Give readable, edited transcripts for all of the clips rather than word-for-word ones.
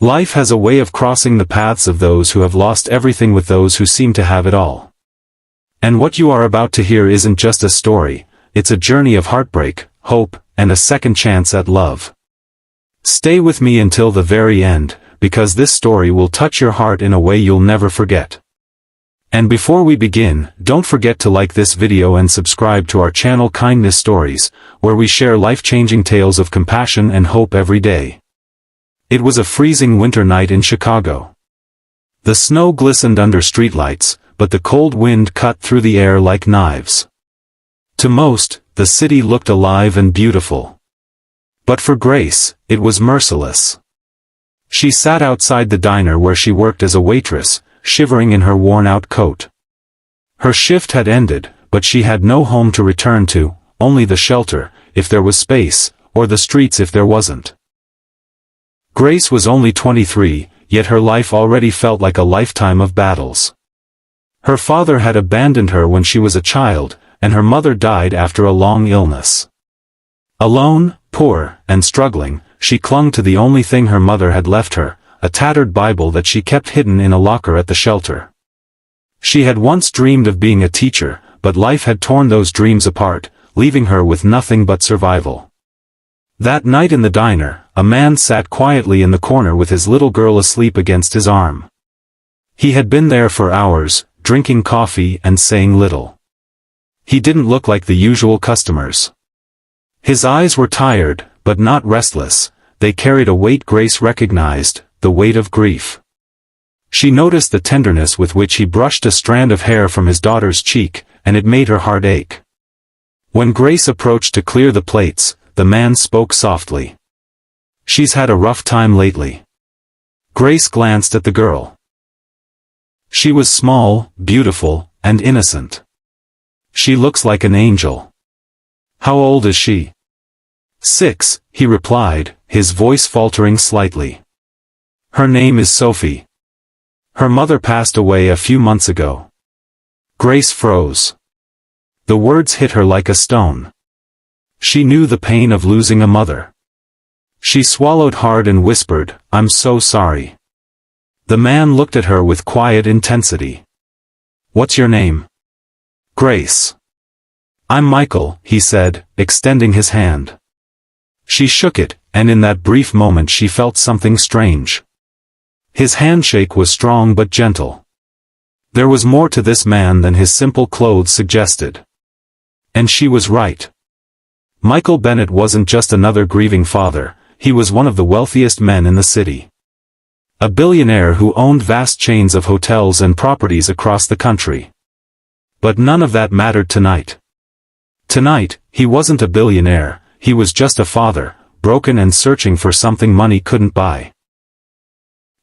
Life has a way of crossing the paths of those who have lost everything with those who seem to have it all. And what you are about to hear isn't just a story, it's a journey of heartbreak, hope, and a second chance at love. Stay with me until the very end, because this story will touch your heart in a way you'll never forget. And before we begin, don't forget to like this video and subscribe to our channel Kindness Stories, where we share life-changing tales of compassion and hope every day. It was a freezing winter night in Chicago. The snow glistened under streetlights, but the cold wind cut through the air like knives. To most, the city looked alive and beautiful. But for Grace, it was merciless. She sat outside the diner where she worked as a waitress, shivering in her worn-out coat. Her shift had ended, but she had no home to return to, only the shelter, if there was space, or the streets if there wasn't. Grace was only 23, yet her life already felt like a lifetime of battles. Her father had abandoned her when she was a child, and her mother died after a long illness. Alone, poor, and struggling, she clung to the only thing her mother had left her, a tattered Bible that she kept hidden in a locker at the shelter. She had once dreamed of being a teacher, but life had torn those dreams apart, leaving her with nothing but survival. That night in the diner, a man sat quietly in the corner with his little girl asleep against his arm. He had been there for hours, drinking coffee and saying little. He didn't look like the usual customers. His eyes were tired, but not restless. They carried a weight Grace recognized, the weight of grief. She noticed the tenderness with which he brushed a strand of hair from his daughter's cheek, and it made her heart ache. When Grace approached to clear the plates, the man spoke softly. "She's had a rough time lately." Grace glanced at the girl. She was small, beautiful, and innocent. "She looks like an angel." "How old is she?" "6, he replied, his voice faltering slightly. "Her name is Sophie. Her mother passed away a few months ago." Grace froze. The words hit her like a stone. She knew the pain of losing a mother. She swallowed hard and whispered, "I'm so sorry." The man looked at her with quiet intensity. "What's your name?" "Grace." "I'm Michael," he said, extending his hand. She shook it, and in that brief moment she felt something strange. His handshake was strong but gentle. There was more to this man than his simple clothes suggested. And she was right. Michael Bennett wasn't just another grieving father, he was one of the wealthiest men in the city. A billionaire who owned vast chains of hotels and properties across the country. But none of that mattered tonight. Tonight, he wasn't a billionaire, he was just a father, broken and searching for something money couldn't buy.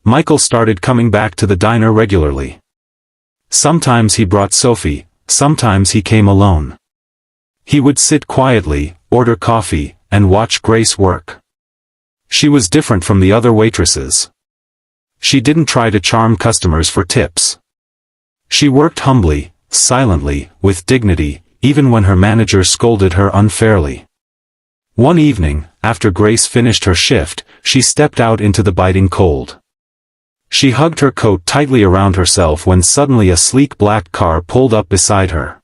Michael started coming back to the diner regularly. Sometimes he brought Sophie, sometimes he came alone. He would sit quietly, order coffee, and watch Grace work. She was different from the other waitresses. She didn't try to charm customers for tips. She worked humbly, silently, with dignity, even when her manager scolded her unfairly. One evening, after Grace finished her shift, she stepped out into the biting cold. She hugged her coat tightly around herself when suddenly a sleek black car pulled up beside her.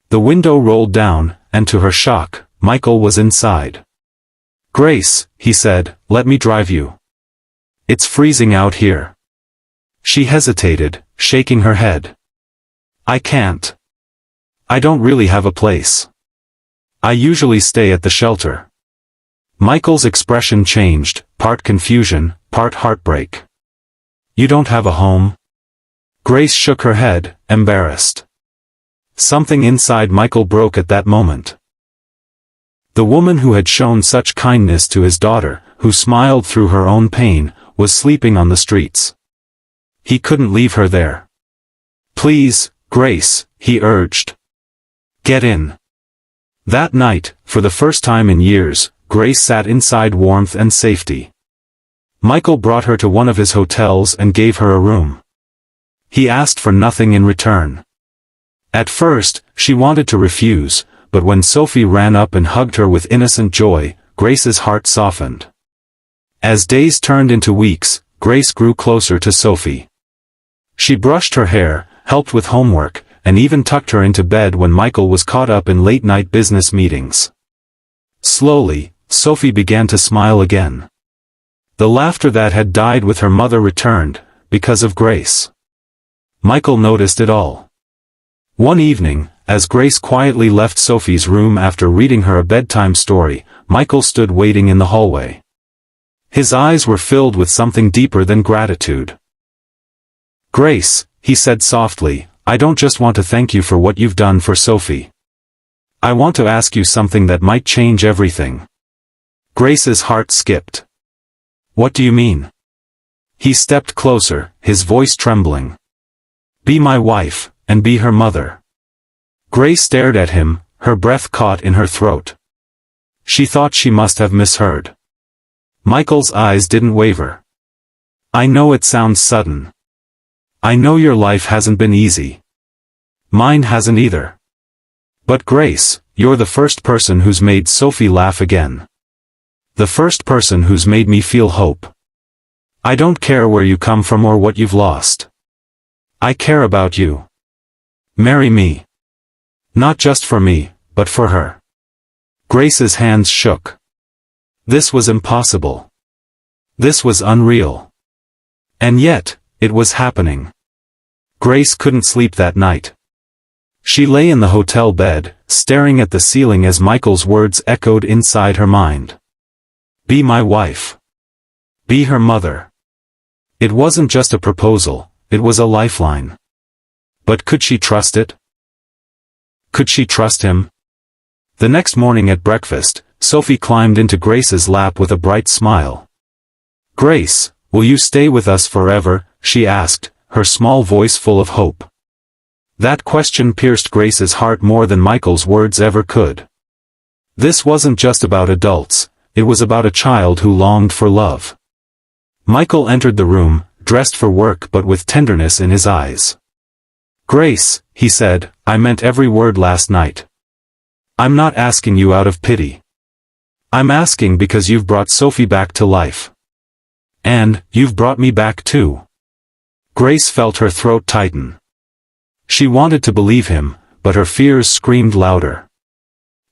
The window rolled down, and to her shock, Michael was inside. "Grace," he said, "let me drive you. It's freezing out here." She hesitated, shaking her head. "I can't. I don't really have a place. I usually stay at the shelter." Michael's expression changed, part confusion, part heartbreak. "You don't have a home?" Grace shook her head, embarrassed. Something inside Michael broke at that moment. The woman who had shown such kindness to his daughter, who smiled through her own pain, was sleeping on the streets. He couldn't leave her there. "Please, Grace," he urged. "Get in." That night, for the first time in years, Grace sat inside warmth and safety. Michael brought her to one of his hotels and gave her a room. He asked for nothing in return. At first, she wanted to refuse, but when Sophie ran up and hugged her with innocent joy, Grace's heart softened. As days turned into weeks, Grace grew closer to Sophie. She brushed her hair, helped with homework, and even tucked her into bed when Michael was caught up in late-night business meetings. Slowly, Sophie began to smile again. The laughter that had died with her mother returned, because of Grace. Michael noticed it all. One evening, as Grace quietly left Sophie's room after reading her a bedtime story, Michael stood waiting in the hallway. His eyes were filled with something deeper than gratitude. "Grace," he said softly, "I don't just want to thank you for what you've done for Sophie. I want to ask you something that might change everything." Grace's heart skipped. "What do you mean?" He stepped closer, his voice trembling. "Be my wife, and be her mother." Grace stared at him, her breath caught in her throat. She thought she must have misheard. Michael's eyes didn't waver. "I know it sounds sudden. I know your life hasn't been easy. Mine hasn't either. But Grace, you're the first person who's made Sophie laugh again. The first person who's made me feel hope. I don't care where you come from or what you've lost. I care about you. Marry me. Not just for me, but for her." Grace's hands shook. This was impossible. This was unreal. And yet, it was happening. Grace couldn't sleep that night. She lay in the hotel bed, staring at the ceiling as Michael's words echoed inside her mind. Be my wife. Be her mother. It wasn't just a proposal, it was a lifeline. But could she trust it? Could she trust him? The next morning at breakfast, Sophie climbed into Grace's lap with a bright smile. "Grace, will you stay with us forever?" she asked, her small voice full of hope. That question pierced Grace's heart more than Michael's words ever could. This wasn't just about adults, it was about a child who longed for love. Michael entered the room, dressed for work but with tenderness in his eyes. "Grace," he said, "I meant every word last night. I'm not asking you out of pity. I'm asking because you've brought Sophie back to life. And, you've brought me back too." Grace felt her throat tighten. She wanted to believe him, but her fears screamed louder.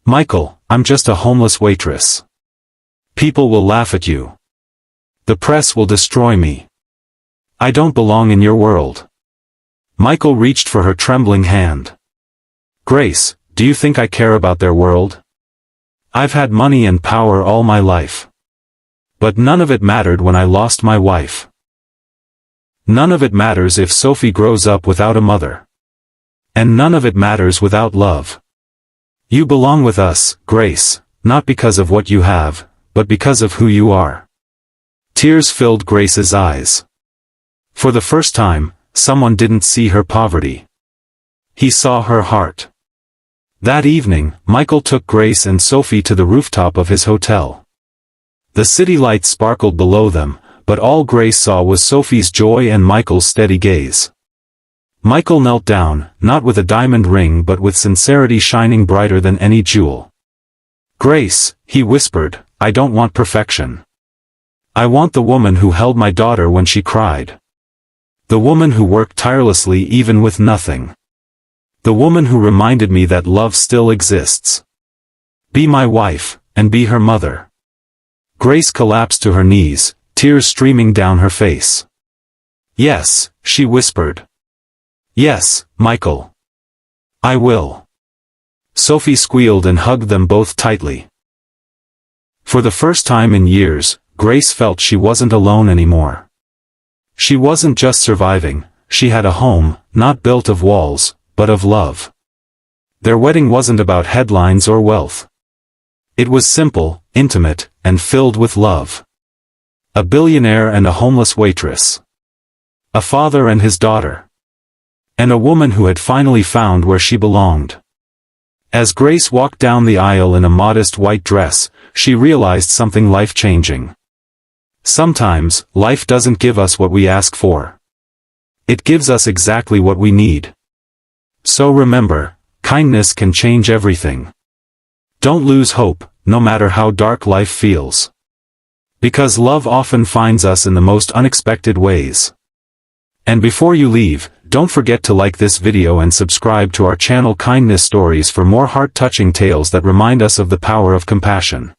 "Michael, I'm just a homeless waitress. People will laugh at you. The press will destroy me. I don't belong in your world." Michael reached for her trembling hand. "Grace, do you think I care about their world? I've had money and power all my life. But none of it mattered when I lost my wife. None of it matters if Sophie grows up without a mother. And none of it matters without love. You belong with us, Grace, not because of what you have, but because of who you are." Tears filled Grace's eyes. For the first time, someone didn't see her poverty. He saw her heart. That evening, Michael took Grace and Sophie to the rooftop of his hotel. The city lights sparkled below them, but all Grace saw was Sophie's joy and Michael's steady gaze. Michael knelt down, not with a diamond ring but with sincerity shining brighter than any jewel. "Grace," he whispered, "I don't want perfection. I want the woman who held my daughter when she cried. The woman who worked tirelessly even with nothing. The woman who reminded me that love still exists. Be my wife, and be her mother." Grace collapsed to her knees, tears streaming down her face. "Yes," she whispered. "Yes, Michael. I will." Sophie squealed and hugged them both tightly. For the first time in years, Grace felt she wasn't alone anymore. She wasn't just surviving, she had a home, not built of walls, but of love. Their wedding wasn't about headlines or wealth. It was simple, intimate, and filled with love. A billionaire and a homeless waitress. A father and his daughter. And a woman who had finally found where she belonged. As Grace walked down the aisle in a modest white dress, she realized something life-changing. Sometimes, life doesn't give us what we ask for. It gives us exactly what we need. So remember, kindness can change everything. Don't lose hope, no matter how dark life feels. Because love often finds us in the most unexpected ways. And before you leave, don't forget to like this video and subscribe to our channel Kindness Stories for more heart-touching tales that remind us of the power of compassion.